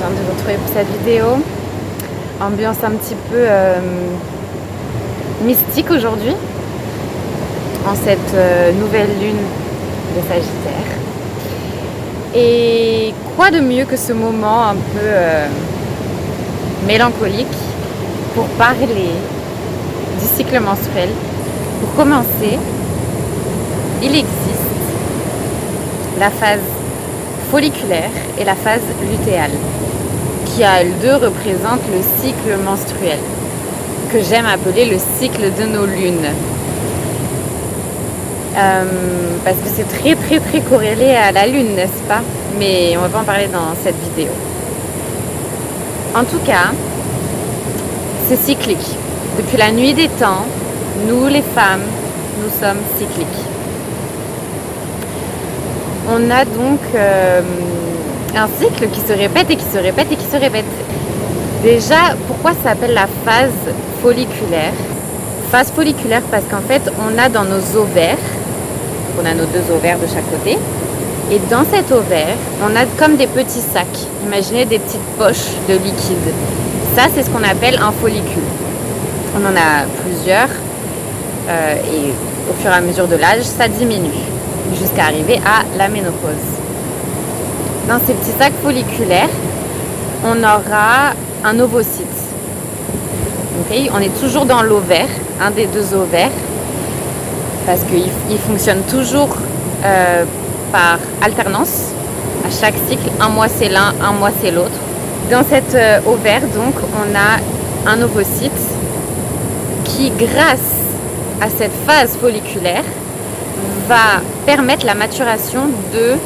viens de vous retrouver pour cette vidéo. Ambiance un petit peu mystique aujourd'hui, en cette nouvelle lune de Sagittaire. Et quoi de mieux que ce moment un peu mélancolique pour parler du cycle menstruel. Pour commencer, il existe la phase folliculaire et la phase lutéale, qui à elles deux représentent le cycle menstruel, que j'aime appeler le cycle de nos lunes. Parce que c'est très corrélé à la lune, n'est-ce pas? Mais on va pas en parler dans cette vidéo. En tout cas, c'est cyclique. Depuis la nuit des temps, nous les femmes, nous sommes cycliques. On a donc un cycle qui se répète et qui se répète et qui se répète. Déjà, pourquoi ça s'appelle la phase folliculaire? Phase folliculaire parce qu'en fait, on a dans nos ovaires, on a nos deux ovaires de chaque côté, et dans cet ovaire, on a comme des petits sacs. Imaginez des petites poches de liquide. Ça, c'est ce qu'on appelle un follicule. On en a plusieurs, et au fur et à mesure de l'âge, ça diminue, jusqu'à arriver à la ménopause. Dans ces petits sacs folliculaires, on aura un ovocyte. Okay, on est toujours dans l'ovaire, un des deux ovaires, parce qu'il fonctionne toujours par alternance. À chaque cycle, un mois c'est l'un, un mois c'est l'autre. Dans cet ovaire, donc, on a un ovocyte qui, grâce à cette phase folliculaire, va permettre la maturation de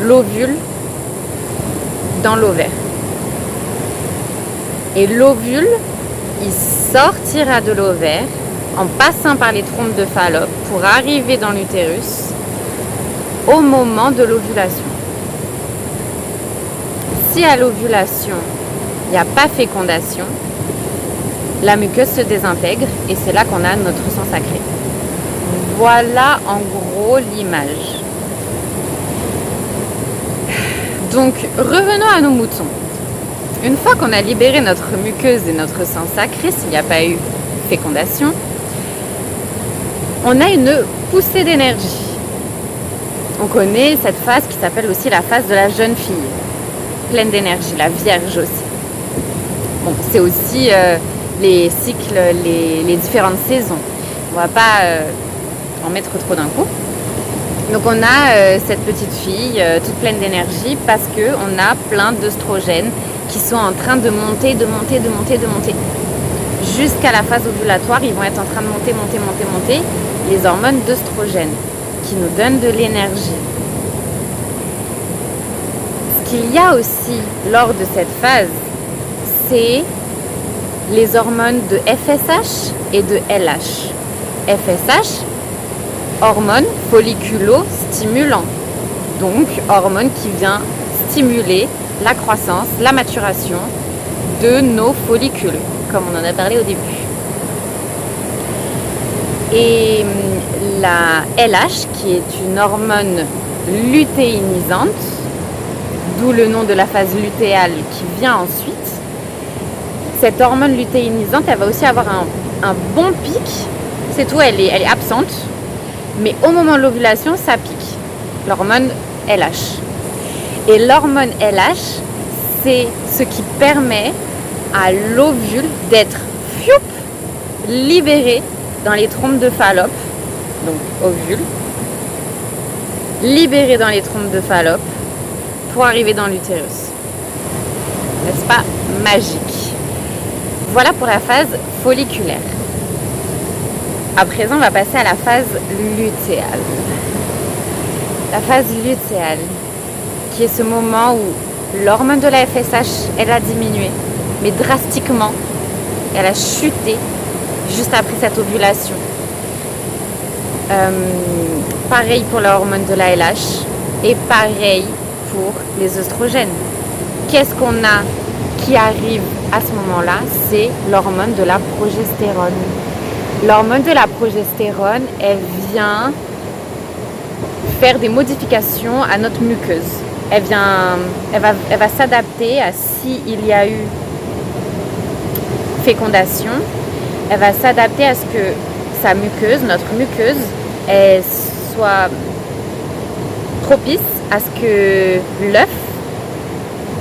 l'ovule dans l'ovaire. Et l'ovule, il sortira de l'ovaire en passant par les trompes de Fallope pour arriver dans l'utérus au moment de l'ovulation. Si à l'ovulation, il n'y a pas fécondation, la muqueuse se désintègre et c'est là qu'on a notre sang sacré. Voilà en gros l'image. Donc revenons à nos moutons. Une fois qu'on a libéré notre muqueuse et notre sang sacré, s'il n'y a pas eu fécondation, on a une poussée d'énergie. On connaît cette phase qui s'appelle aussi la phase de la jeune fille, pleine d'énergie, la vierge aussi. Bon, c'est aussi les cycles, les différentes saisons. On ne va pas en mettre trop d'un coup. Donc on a cette petite fille toute pleine d'énergie parce qu'on a plein d'œstrogènes qui sont en train de monter. Jusqu'à la phase ovulatoire, ils vont être en train de monter les hormones d'œstrogènes qui nous donnent de l'énergie. Ce qu'il y a aussi lors de cette phase, c'est les hormones de FSH et de LH. FSH, hormone folliculo-stimulant, donc hormone qui vient stimuler la croissance, la maturation de nos follicules, comme on en a parlé au début. Et la LH, qui est une hormone lutéinisante, d'où le nom de la phase lutéale qui vient ensuite. Cette hormone lutéinisante, elle va aussi avoir un bon pic. C'est tout, elle est absente. Mais au moment de l'ovulation, ça pique. L'hormone LH. Et l'hormone LH, c'est ce qui permet à l'ovule d'être libéré dans les trompes de Fallope. Donc ovule. Libéré dans les trompes de Fallope pour arriver dans l'utérus. N'est-ce pas magique? Voilà pour la phase folliculaire. À présent, on va passer à la phase lutéale. La phase lutéale, qui est ce moment où l'hormone de la FSH, elle a diminué, mais drastiquement. Elle a chuté juste après cette ovulation. Pareil pour l'hormone de la LH et pareil pour les œstrogènes. Qu'est-ce qu'on a qui arrive à ce moment-là? C'est l'hormone de la progestérone. L'hormone de la progestérone, elle vient faire des modifications à notre muqueuse. elle va s'adapter à s'il y a eu fécondation. Elle va s'adapter à ce que sa muqueuse, notre muqueuse, elle soit propice à ce que l'œuf,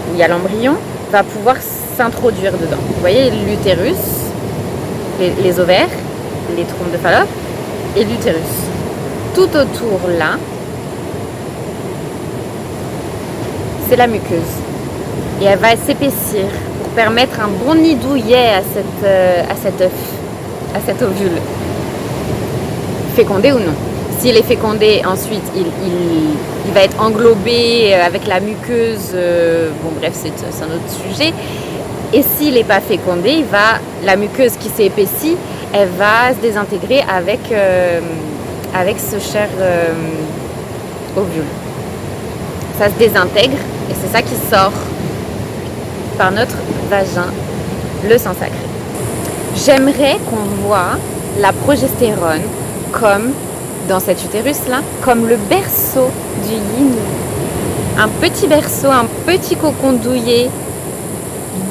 où il y a l'embryon, va pouvoir s'introduire dedans. Vous voyez l'utérus, les ovaires, les trompes de Fallope et l'utérus. Tout autour là, c'est la muqueuse. Et elle va s'épaissir pour permettre un bon nid douillet à cet œuf, à cet ovule. Fécondé ou non. S'il est fécondé, ensuite, il va être englobé avec la muqueuse. Bon, bref, c'est un autre sujet. Et s'il n'est pas fécondé, la muqueuse qui s'est épaissie, elle va se désintégrer avec ce cher ovule. Ça se désintègre et c'est ça qui sort par notre vagin, le sang sacré. J'aimerais qu'on voit la progestérone comme, dans cet utérus-là, comme le berceau du yin. Un petit berceau, un petit cocon douillet,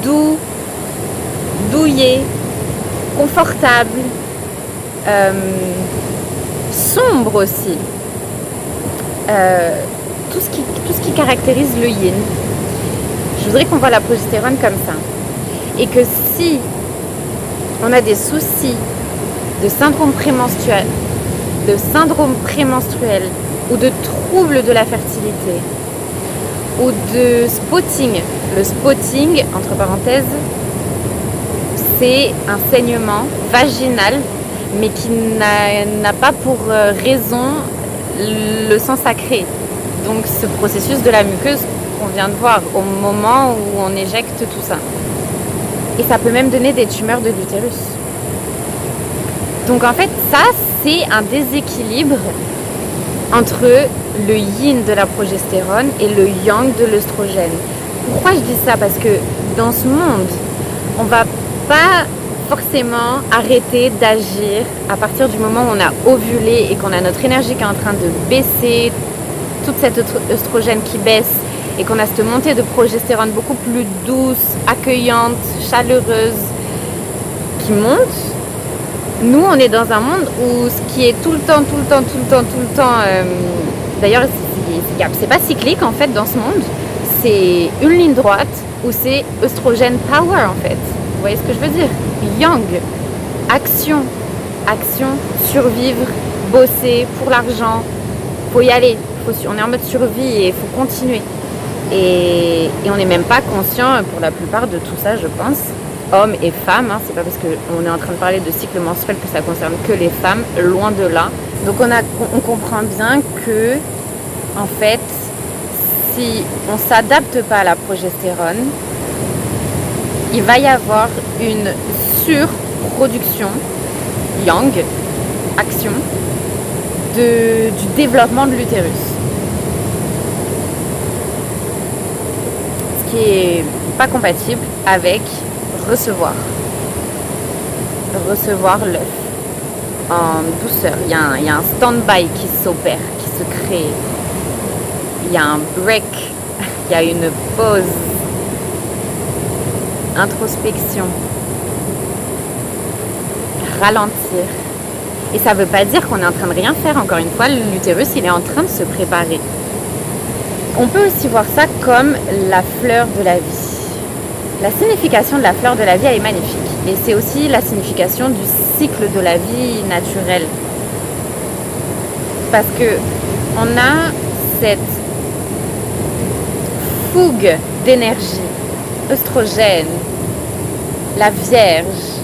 doux, douillet, confortable, sombre aussi. Tout ce qui caractérise le yin. Je voudrais qu'on voit la progestérone comme ça. Et que si on a des soucis de syndrome prémenstruel ou de troubles de la fertilité ou de spotting. Le spotting, entre parenthèses, c'est un saignement vaginal mais qui n'a pas pour raison le sang sacré. Donc ce processus de la muqueuse qu'on vient de voir au moment où on éjecte tout ça. Et ça peut même donner des tumeurs de l'utérus. Donc en fait, ça, c'est un déséquilibre entre le yin de la progestérone et le yang de l'œstrogène. Pourquoi je dis ça? Parce que dans ce monde, on va pas forcément arrêter d'agir à partir du moment où on a ovulé et qu'on a notre énergie qui est en train de baisser, toute cette œstrogène qui baisse et qu'on a cette montée de progestérone beaucoup plus douce, accueillante, chaleureuse qui monte. Nous, on est dans un monde où ce qui est tout le temps, d'ailleurs, c'est pas cyclique en fait dans ce monde, c'est une ligne droite où c'est œstrogène power en fait. Vous voyez ce que je veux dire? Yang, action, survivre, bosser pour l'argent, faut y aller, on est en mode survie et il faut continuer. Et on n'est même pas conscient pour la plupart de tout ça, je pense. Hommes et femmes, hein, c'est pas parce qu'on est en train de parler de cycle menstruel que ça concerne que les femmes, loin de là. Donc on comprend bien que, en fait, si on ne s'adapte pas à la progestérone, il va y avoir une surproduction, yang, action, du développement de l'utérus. Ce qui est pas compatible avec recevoir l'œuf en douceur. Il y a un stand-by qui s'opère, qui se crée. Il y a un break, il y a une pause, introspection, ralentir. Et ça ne veut pas dire qu'on est en train de rien faire. Encore une fois, l'utérus, il est en train de se préparer. On peut aussi voir ça comme la fleur de la vie. La signification de la fleur de la vie, elle est magnifique. Et c'est aussi la signification du cycle de la vie naturelle. Parce que on a cette fougue d'énergie, œstrogène, la Vierge.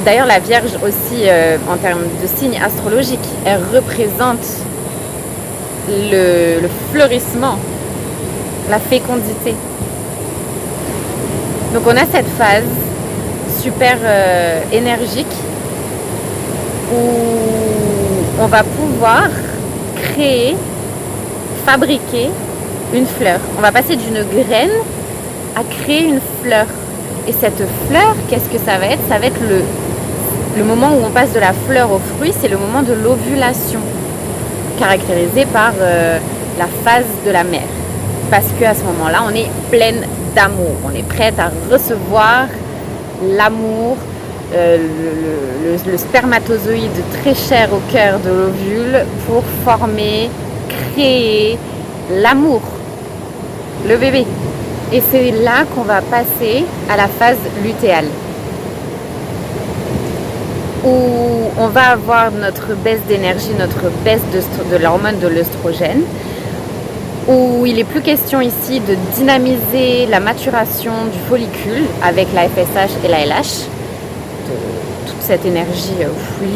D'ailleurs, la Vierge aussi, en termes de signe astrologique, elle représente le fleurissement, la fécondité. Donc on a cette phase super énergique où on va pouvoir créer, fabriquer une fleur. On va passer d'une graine à créer une fleur. Et cette fleur, qu'est-ce que ça va être? Ça va être le moment où on passe de la fleur au fruit, c'est le moment de l'ovulation. caractérisée par la phase de la mère. Parce qu'à ce moment-là, on est pleine d'amour. On est prête à recevoir l'amour, le spermatozoïde très cher au cœur de l'ovule pour former, créer l'amour, le bébé. Et c'est là qu'on va passer à la phase lutéale, où on va avoir notre baisse d'énergie, notre baisse de l'hormone de l'œstrogène, où il n'est plus question ici de dynamiser la maturation du follicule avec la FSH et la LH, de toute cette énergie,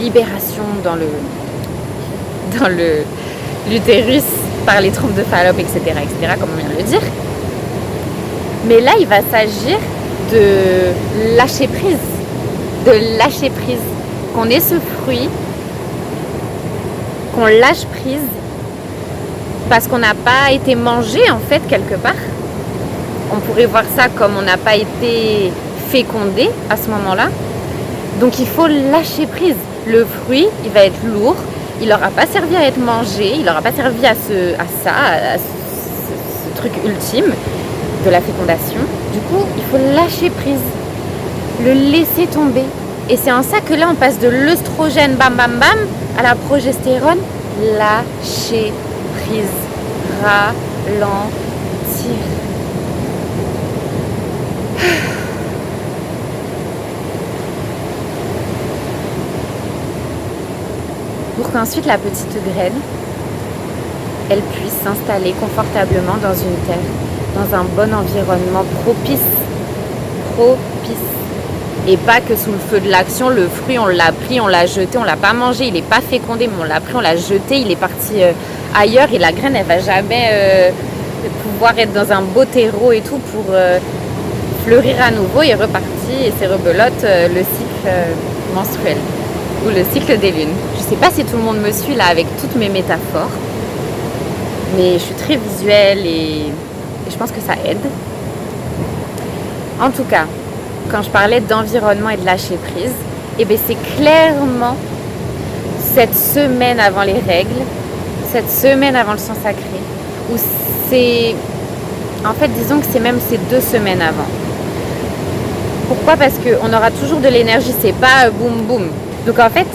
libération dans l'utérus par les trompes de Fallope, etc., comme on vient de le dire. Mais là, il va s'agir de lâcher prise, qu'on ait ce fruit, qu'on lâche prise, parce qu'on n'a pas été mangé en fait quelque part. On pourrait voir ça comme on n'a pas été fécondé à ce moment-là. Donc il faut lâcher prise. Le fruit, il va être lourd, il n'aura pas servi à être mangé, il n'aura pas servi à ce truc ultime de la fécondation. Du coup, il faut lâcher prise, le laisser tomber. Et c'est en ça que là, on passe de l'œstrogène, bam, bam, bam, à la progestérone, lâcher prise, ralentir. Pour qu'ensuite la petite graine, elle puisse s'installer confortablement dans une terre, dans un bon environnement propice. Et pas que sous le feu de l'action, le fruit, on l'a pris, on l'a jeté, on l'a pas mangé, il n'est pas fécondé, mais on l'a pris, on l'a jeté, il est parti ailleurs et la graine, elle va jamais pouvoir être dans un beau terreau et tout pour fleurir à nouveau et repartir et c'est rebelote le cycle menstruel ou le cycle des lunes. Je sais pas si tout le monde me suit là avec toutes mes métaphores, mais je suis très visuelle et je pense que ça aide. En tout cas, quand je parlais d'environnement et de lâcher prise, eh bien c'est clairement cette semaine avant les règles, cette semaine avant le sang sacré, où c'est... En fait, disons que c'est même ces 2 semaines avant. Pourquoi ? Parce qu'on aura toujours de l'énergie, c'est pas boum boum. Donc en fait,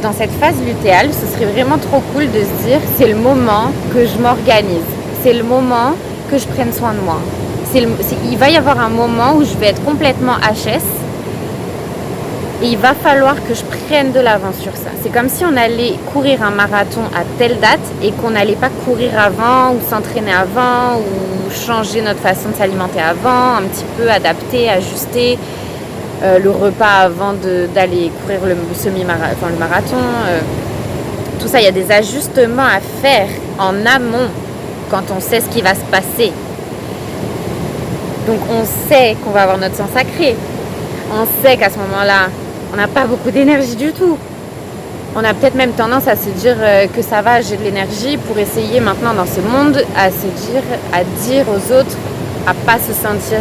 dans cette phase lutéale, ce serait vraiment trop cool de se dire c'est le moment que je m'organise, c'est le moment que je prenne soin de moi. Il va y avoir un moment où je vais être complètement HS et il va falloir que je prenne de l'avance sur ça. C'est comme si on allait courir un marathon à telle date et qu'on n'allait pas courir avant ou s'entraîner avant ou changer notre façon de s'alimenter avant, un petit peu adapter, ajuster le repas avant d'aller courir le marathon. Tout ça, il y a des ajustements à faire en amont quand on sait ce qui va se passer. Donc on sait qu'on va avoir notre sang sacré. On sait qu'à ce moment-là, on n'a pas beaucoup d'énergie du tout. On a peut-être même tendance à se dire que ça va, j'ai de l'énergie pour essayer maintenant dans ce monde à dire aux autres, à pas se sentir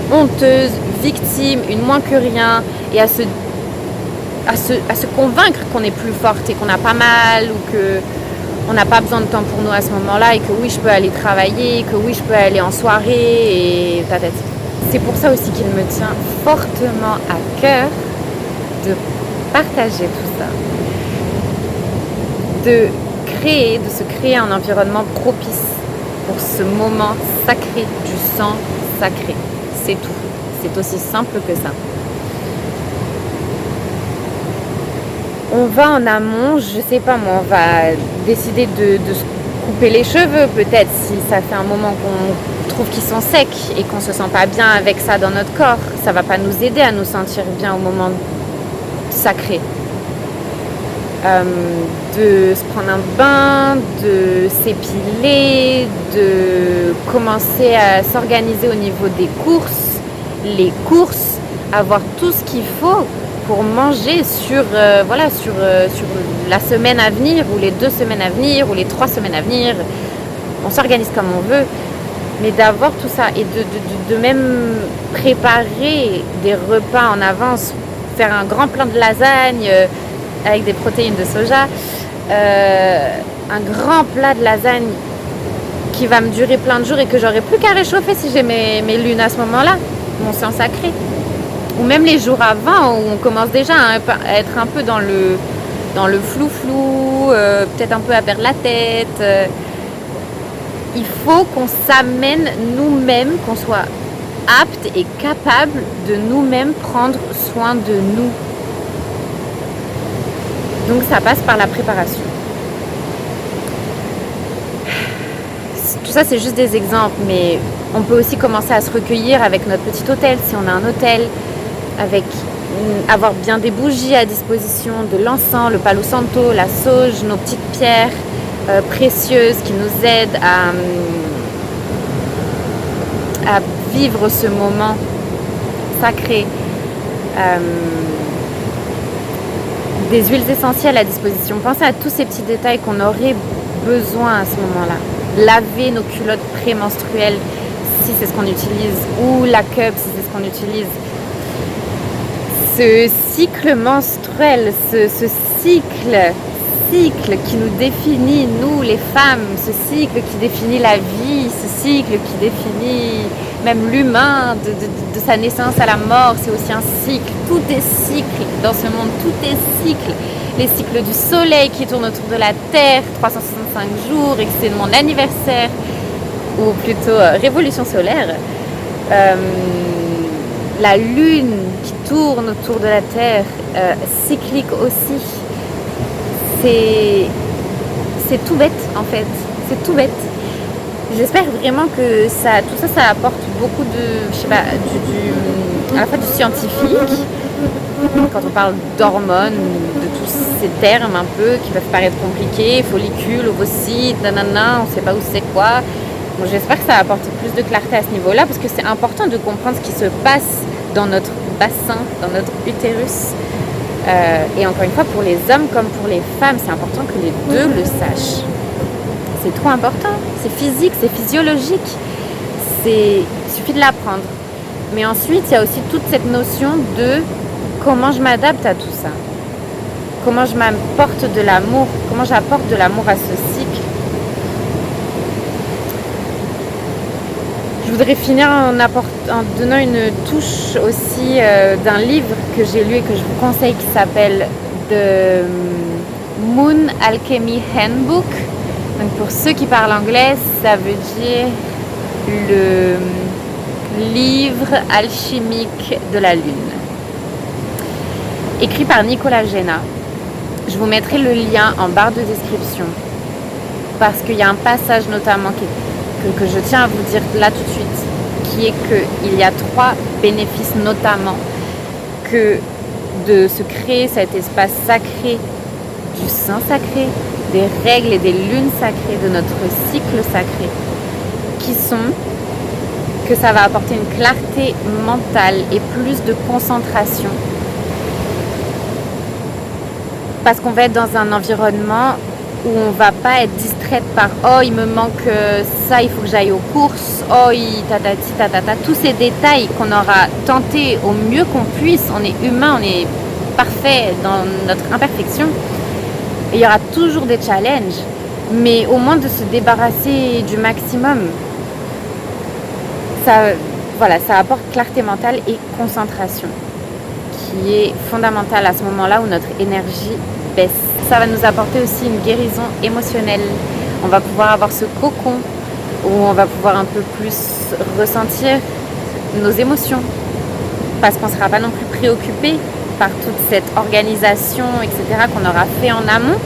honteuse, victime, une moins que rien, et à se convaincre qu'on est plus forte et qu'on a pas mal ou que on n'a pas besoin de temps pour nous à ce moment-là et que oui, je peux aller travailler, que oui, je peux aller en soirée et tatati. C'est pour ça aussi qu'il me tient fortement à cœur de partager tout ça, de se créer un environnement propice pour ce moment sacré du sang sacré. C'est tout. C'est aussi simple que ça. On va en amont, je sais pas moi, on va décider de se couper les cheveux peut-être si ça fait un moment qu'on trouve qu'ils sont secs et qu'on se sent pas bien avec ça dans notre corps. Ça va pas nous aider à nous sentir bien au moment sacré. De se prendre un bain, de s'épiler, de commencer à s'organiser au niveau des courses, les courses, avoir tout ce qu'il faut pour manger sur la semaine à venir ou les 2 semaines à venir ou les 3 semaines à venir. On s'organise comme on veut, mais d'avoir tout ça et de même préparer des repas en avance, faire un grand plat de lasagne avec des protéines de soja, un grand plat de lasagne qui va me durer plein de jours et que j'aurais plus qu'à réchauffer si j'ai mes lunes à ce moment-là, mon sang sacré. Ou même les jours avant où on commence déjà à être un peu dans le flou-flou, peut-être un peu à perdre la tête. Il faut qu'on s'amène nous-mêmes, qu'on soit apte et capable de nous-mêmes prendre soin de nous. Donc ça passe par la préparation. Tout ça, c'est juste des exemples, mais on peut aussi commencer à se recueillir avec notre petit hôtel, si on a un hôtel, avec avoir bien des bougies à disposition, de l'encens, le palo santo, la sauge, nos petites pierres précieuses qui nous aident à vivre ce moment sacré. Des huiles essentielles à disposition. Pensez à tous ces petits détails qu'on aurait besoin à ce moment-là. Laver nos culottes prémenstruelles si c'est ce qu'on utilise, ou la cup si c'est ce qu'on utilise. Ce cycle menstruel, ce cycle qui nous définit, nous les femmes, ce cycle qui définit la vie, ce cycle qui définit même l'humain, de sa naissance à la mort, c'est aussi un cycle. Tout est cycle dans ce monde, tout est cycle. Les cycles du soleil qui tourne autour de la Terre, 365 jours, et que c'est mon anniversaire, ou plutôt révolution solaire. La lune qui tourne autour de la Terre, cyclique aussi. C'est tout bête en fait, c'est tout bête. J'espère vraiment que tout ça apporte beaucoup de, je sais pas, à la fois du scientifique, quand on parle d'hormones, de tous ces termes un peu qui peuvent paraître compliqués, follicules, ovocytes, nanana, on sait pas où c'est quoi. Bon, j'espère que ça apporte plus de clarté à ce niveau-là, parce que c'est important de comprendre ce qui se passe dans notre bassin, dans notre utérus. Et encore une fois, pour les hommes comme pour les femmes, c'est important que les deux le sachent. C'est trop important. C'est physique, c'est physiologique. Il suffit de l'apprendre. Mais ensuite, il y a aussi toute cette notion de comment je m'adapte à tout ça. Comment je m'apporte de l'amour. Comment j'apporte de l'amour à ce cycle. Je voudrais finir en donnant une touche aussi d'un livre que j'ai lu et que je vous conseille qui s'appelle The Moon Alchemy Handbook. Donc pour ceux qui parlent anglais, ça veut dire le livre alchimique de la Lune. Écrit par Nicolas Géna. Je vous mettrai le lien en barre de description parce qu'il y a un passage notamment que je tiens à vous dire là tout de suite, qui est qu'il y a 3 bénéfices notamment que de se créer cet espace sacré du sein sacré, des règles et des lunes sacrées, de notre cycle sacré, qui sont que ça va apporter une clarté mentale et plus de concentration, parce qu'on va être dans un environnement où on va pas être distraite par oh il me manque ça, il faut que j'aille aux courses, oh tatati tatata, tous ces détails qu'on aura tenté au mieux qu'on puisse. On est humain, on est parfait dans notre imperfection. Et il y aura toujours des challenges, mais au moins de se débarrasser du maximum. Ça apporte clarté mentale et concentration, qui est fondamentale à ce moment-là où notre énergie baisse. Ça va nous apporter aussi une guérison émotionnelle. On va pouvoir avoir ce cocon où on va pouvoir un peu plus ressentir nos émotions, parce qu'on ne sera pas non plus préoccupé par toute cette organisation, etc. qu'on aura fait en amont.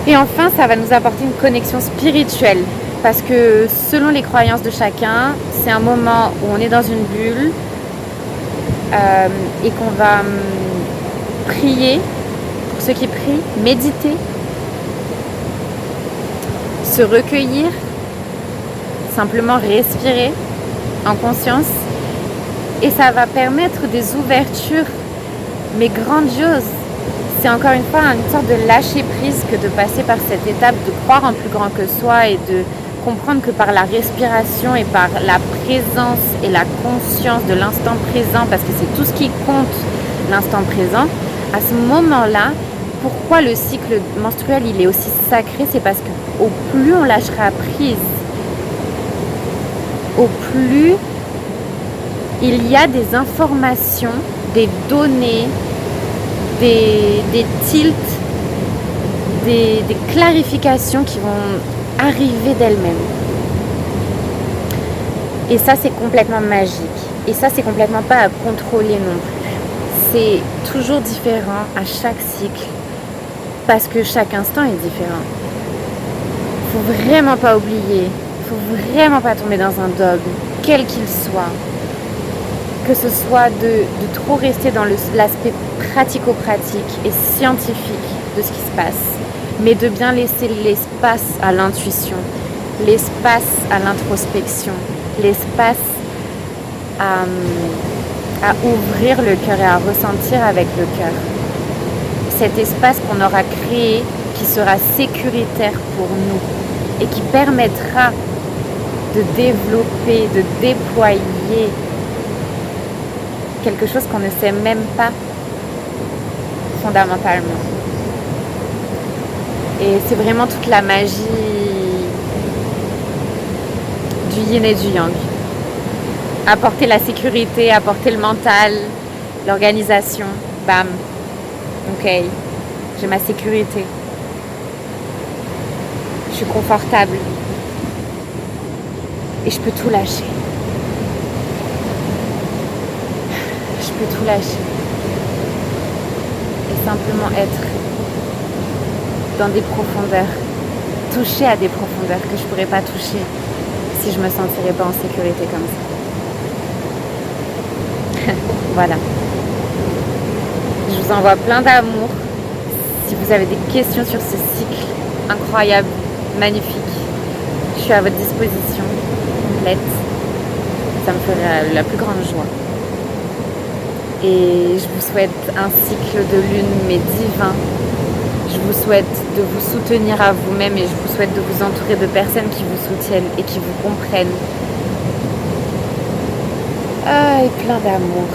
Et enfin, ça va nous apporter une connexion spirituelle, parce que selon les croyances de chacun, c'est un moment où on est dans une bulle et qu'on va prier, pour ceux qui prient, méditer, se recueillir, simplement respirer en conscience, et ça va permettre des ouvertures, mais grandioses. C'est encore une fois une sorte de lâcher prise que de passer par cette étape de croire en plus grand que soi et de comprendre que par la respiration et par la présence et la conscience de l'instant présent, parce que c'est tout ce qui compte, l'instant présent, à ce moment-là, pourquoi le cycle menstruel il est aussi sacré, c'est parce que au plus on lâchera prise, au plus il y a des informations, des données, des tilts, des clarifications qui vont arriver d'elles-mêmes. Et ça, c'est complètement magique. Et ça, c'est complètement pas à contrôler non plus. C'est toujours différent à chaque cycle parce que chaque instant est différent. Faut vraiment pas oublier, faut vraiment pas tomber dans un dogme, quel qu'il soit. Que ce soit de trop rester dans l'aspect pratico-pratique et scientifique de ce qui se passe, mais de bien laisser l'espace à l'intuition, l'espace à l'introspection, l'espace à ouvrir le cœur et à ressentir avec le cœur. Cet espace qu'on aura créé qui sera sécuritaire pour nous et qui permettra de développer, de déployer quelque chose qu'on ne sait même pas fondamentalement. Et c'est vraiment toute la magie du yin et du yang. Apporter la sécurité, apporter le mental, l'organisation, bam, ok, j'ai ma sécurité. Je suis confortable. Et je peux tout lâcher. Je peux tout lâcher. Et simplement être dans des profondeurs, toucher à des profondeurs que je ne pourrais pas toucher si je ne me sentirais pas en sécurité comme ça. Voilà. Je vous envoie plein d'amour. Si vous avez des questions sur ce cycle incroyable, magnifique, je suis à votre disposition, complète. Ça me ferait la plus grande joie. Et je vous souhaite un cycle de lune mais divin. Je vous souhaite de vous soutenir à vous-même et je vous souhaite de vous entourer de personnes qui vous soutiennent et qui vous comprennent. Et plein d'amour.